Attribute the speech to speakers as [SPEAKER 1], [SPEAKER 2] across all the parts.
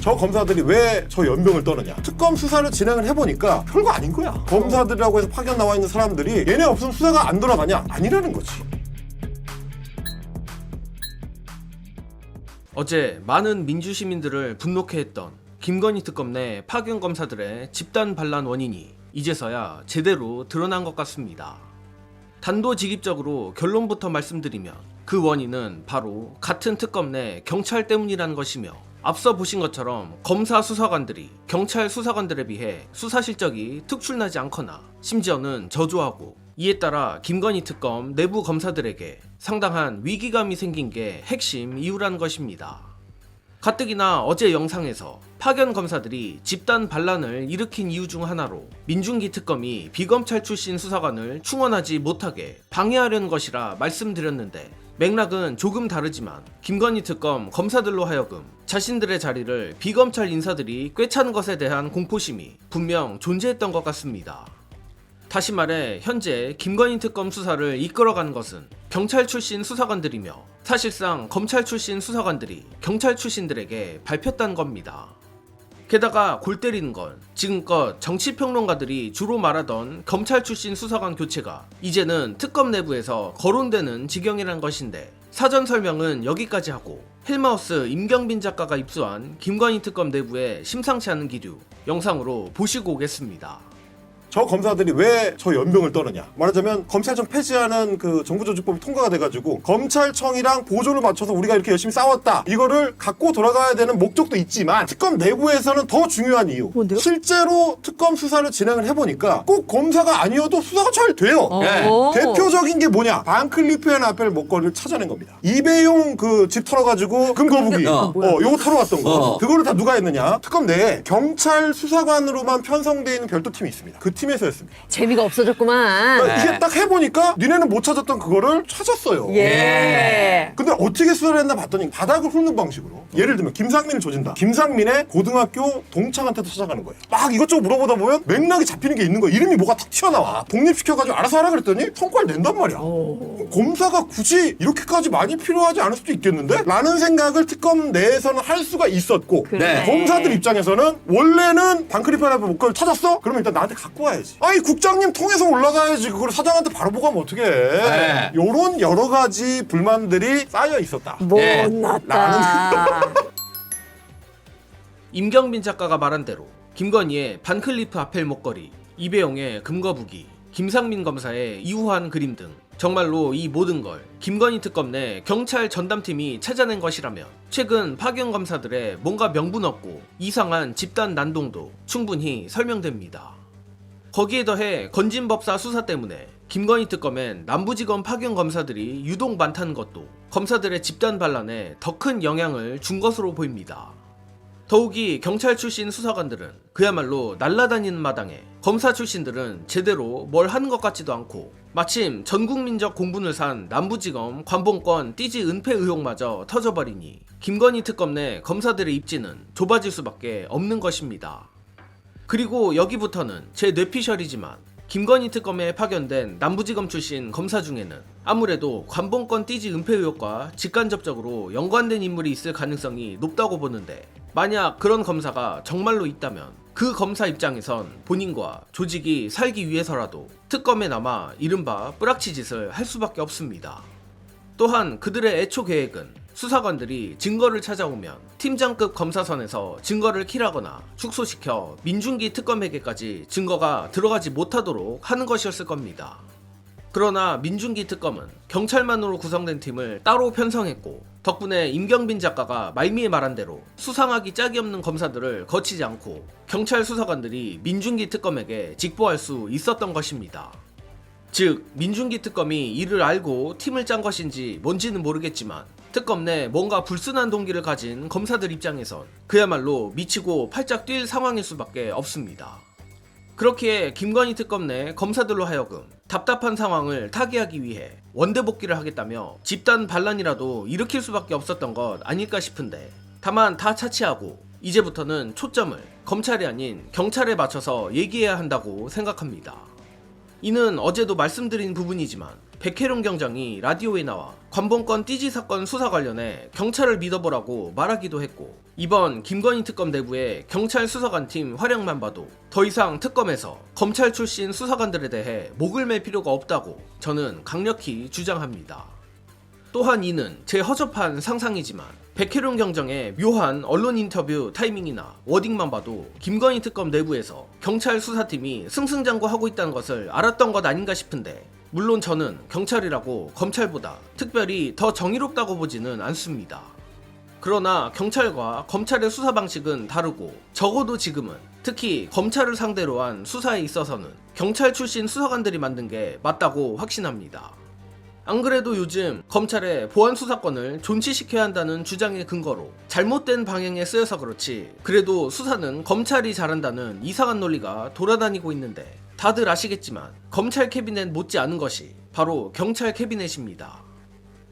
[SPEAKER 1] 저 검사들이 왜 저 연병을 떠느냐. 특검 수사를 진행을 해보니까 별거 아닌 거야. 검사들이라고 해서 파견 나와 있는 사람들이 얘네 없으면 수사가 안 돌아가냐? 아니라는 거지.
[SPEAKER 2] 어제 많은 민주시민들을 분노케 했던 김건희 특검 내 파견 검사들의 집단 반란 원인이 이제서야 제대로 드러난 것 같습니다. 단도직입적으로 결론부터 말씀드리면 그 원인은 바로 같은 특검 내 경찰 때문이라는 것이며, 앞서 보신 것처럼 검사 수사관들이 경찰 수사관들에 비해 수사 실적이 특출나지 않거나 심지어는 저조하고, 이에 따라 김건희 특검 내부 검사들에게 상당한 위기감이 생긴 게 핵심 이유라는 것입니다. 가뜩이나 어제 영상에서 파견 검사들이 집단 반란을 일으킨 이유 중 하나로 민중기 특검이 비검찰 출신 수사관을 충원하지 못하게 방해하려는 것이라 말씀드렸는데, 맥락은 조금 다르지만 김건희 특검 검사들로 하여금 자신들의 자리를 비검찰 인사들이 꿰차는 것에 대한 공포심이 분명 존재했던 것 같습니다. 다시 말해 현재 김건희 특검 수사를 이끌어가는 것은 경찰 출신 수사관들이며, 사실상 검찰 출신 수사관들이 경찰 출신들에게 밟혔다는 겁니다. 게다가 골 때리는 건 지금껏 정치평론가들이 주로 말하던 검찰 출신 수사관 교체가 이제는 특검 내부에서 거론되는 지경이란 것인데, 사전 설명은 여기까지 하고 헬마우스 임경빈 작가가 입수한 김건희 특검 내부의 심상치 않은 기류 영상으로 보시고 오겠습니다.
[SPEAKER 1] 저 검사들이 왜 저 연병을 떠느냐. 말하자면 검찰청 폐지하는 그 정부조직법이 통과가 돼가지고 검찰청이랑 보조를 맞춰서 우리가 이렇게 열심히 싸웠다, 이거를 갖고 돌아가야 되는 목적도 있지만 특검 내부에서는 더 중요한 이유,
[SPEAKER 3] 뭔데요?
[SPEAKER 1] 실제로 특검 수사를 진행을 해보니까 꼭 검사가 아니어도 수사가 잘 돼요. 대표적인 게 뭐냐, 반클리프 앤 아펠 목걸이를 찾아낸 겁니다. 이배용 그 집 털어가지고 금거북이 요거 털어왔던 거, 그거를 다 누가 했느냐. 특검 내에 경찰 수사관으로만 편성되어 있는 별도 팀이 있습니다. 그 팀에서 했습니다.
[SPEAKER 3] 재미가 없어졌구만.
[SPEAKER 1] 이게 딱 해보니까 니네는 못 찾았던 그거를 찾았어요.
[SPEAKER 3] 예.
[SPEAKER 1] 근데 어떻게 수사를 했나 봤더니 바닥을 훑는 방식으로, 예를 들면 김상민을 조진다. 김상민의 고등학교 동창한테도 찾아가는 거예요. 막 이것저것 물어보다 보면 맥락이 잡히는 게 있는 거야. 이름이 뭐가 탁 튀어나와. 독립시켜가지고 알아서 하라 그랬더니 성과를 낸단 말이야. 검사가 굳이 이렇게까지 많이 필요하지 않을 수도 있겠는데? 라는 생각을 특검 내에서는 할 수가 있었고,
[SPEAKER 3] 그래.
[SPEAKER 1] 검사들 입장에서는 원래는 반크리파라고 목걸이를 찾았어? 그러면 일단 나한테 갖고 와야지. 아니 국장님 통해서 올라가야지. 그걸 사장한테 바로 보고 하면 어떡해. 요런 여러 가지 불만들이 쌓여 있었다.
[SPEAKER 3] 못났다.
[SPEAKER 2] 임경빈 작가가 말한 대로 김건희의 반클리프 아펠 목걸이, 이배용의 금거북이, 김상민 검사의 이후한 그림 등 정말로 이 모든 걸 김건희 특검 내 경찰 전담팀이 찾아낸 것이라면 최근 파견 검사들의 뭔가 명분 없고 이상한 집단 난동도 충분히 설명됩니다. 거기에 더해 건진법사 수사 때문에 김건희 특검엔 남부지검 파견 검사들이 유독 많다는 것도 검사들의 집단 반란에 더 큰 영향을 준 것으로 보입니다. 더욱이 경찰 출신 수사관들은 그야말로 날아다니는 마당에 검사 출신들은 제대로 뭘 하는 것 같지도 않고, 마침 전국민적 공분을 산 남부지검 관봉권 띠지 은폐 의혹마저 터져버리니 김건희 특검 내 검사들의 입지는 좁아질 수밖에 없는 것입니다. 그리고 여기부터는 제 뇌피셜이지만 김건희 특검에 파견된 남부지검 출신 검사 중에는 아무래도 관봉권 띠지 은폐 의혹과 직간접적으로 연관된 인물이 있을 가능성이 높다고 보는데, 만약 그런 검사가 정말로 있다면 그 검사 입장에선 본인과 조직이 살기 위해서라도 특검에 남아 이른바 뿌락치 짓을 할 수밖에 없습니다. 또한 그들의 애초 계획은 수사관들이 증거를 찾아오면 팀장급 검사선에서 증거를 킬하거나 축소시켜 민중기 특검에게까지 증거가 들어가지 못하도록 하는 것이었을 겁니다. 그러나 민중기 특검은 경찰만으로 구성된 팀을 따로 편성했고, 덕분에 임경빈 작가가 말미에 말한 대로 수상하기 짝이 없는 검사들을 거치지 않고 경찰 수사관들이 민중기 특검에게 직보할 수 있었던 것입니다. 즉 민중기 특검이 이를 알고 팀을 짠 것인지 뭔지는 모르겠지만 특검 내 뭔가 불순한 동기를 가진 검사들 입장에선 그야말로 미치고 팔짝 뛸 상황일 수밖에 없습니다. 그렇기에 김건희 특검 내 검사들로 하여금 답답한 상황을 타개하기 위해 원대복귀를 하겠다며 집단 반란이라도 일으킬 수밖에 없었던 것 아닐까 싶은데, 다만 다 차치하고 이제부터는 초점을 검찰이 아닌 경찰에 맞춰서 얘기해야 한다고 생각합니다. 이는 어제도 말씀드린 부분이지만 백혜룡 경장이 라디오에 나와 관본권 띠지 사건 수사 관련해 경찰을 믿어보라고 말하기도 했고, 이번 김건희 특검 내부의 경찰 수사관팀 활약만 봐도 더 이상 특검에서 검찰 출신 수사관들에 대해 목을 맬 필요가 없다고 저는 강력히 주장합니다. 또한 이는 제 허접한 상상이지만 백혜룡 경정의 묘한 언론 인터뷰 타이밍이나 워딩만 봐도 김건희 특검 내부에서 경찰 수사팀이 승승장구하고 있다는 것을 알았던 것 아닌가 싶은데, 물론 저는 경찰이라고 검찰보다 특별히 더 정의롭다고 보지는 않습니다. 그러나 경찰과 검찰의 수사 방식은 다르고, 적어도 지금은 특히 검찰을 상대로 한 수사에 있어서는 경찰 출신 수사관들이 만든 게 맞다고 확신합니다. 안 그래도 요즘 검찰의 보안 수사권을 존치시켜야 한다는 주장의 근거로 잘못된 방향에 쓰여서 그렇지, 그래도 수사는 검찰이 잘한다는 이상한 논리가 돌아다니고 있는데, 다들 아시겠지만 검찰 캐비넷 못지 않은 것이 바로 경찰 캐비넷입니다.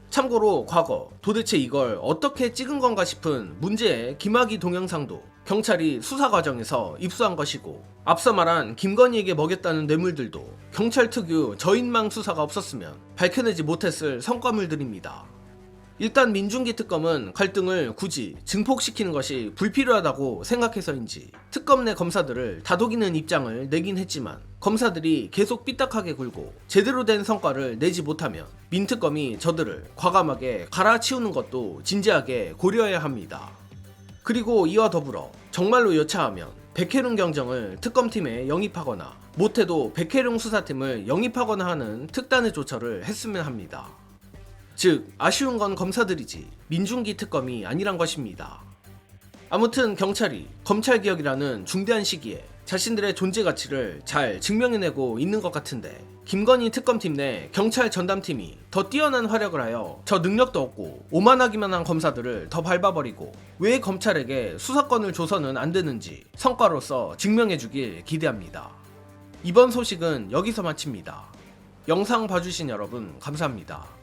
[SPEAKER 2] 참고로 과거 도대체 이걸 어떻게 찍은 건가 싶은 문제의 김학의 동영상도 경찰이 수사 과정에서 입수한 것이고, 앞서 말한 김건희에게 먹였다는 뇌물들도 경찰 특유 저인망 수사가 없었으면 밝혀내지 못했을 성과물들입니다. 일단 민중기 특검은 갈등을 굳이 증폭시키는 것이 불필요하다고 생각해서인지 특검 내 검사들을 다독이는 입장을 내긴 했지만, 검사들이 계속 삐딱하게 굴고 제대로 된 성과를 내지 못하면 민특검이 저들을 과감하게 갈아치우는 것도 진지하게 고려해야 합니다. 그리고 이와 더불어 정말로 여차하면 백혜룡 경정을 특검팀에 영입하거나, 못해도 백혜룡 수사팀을 영입하거나 하는 특단의 조처를 했으면 합니다. 즉, 아쉬운 건 검사들이지 민중기 특검이 아니란 것입니다. 아무튼 경찰이 검찰개혁이라는 중대한 시기에 자신들의 존재 가치를 잘 증명해내고 있는 것 같은데, 김건희 특검팀 내 경찰 전담팀이 더 뛰어난 활약을 하여 저 능력도 없고 오만하기만 한 검사들을 더 밟아버리고 왜 검찰에게 수사권을 줘서는 안 되는지 성과로서 증명해주길 기대합니다. 이번 소식은 여기서 마칩니다. 영상 봐주신 여러분 감사합니다.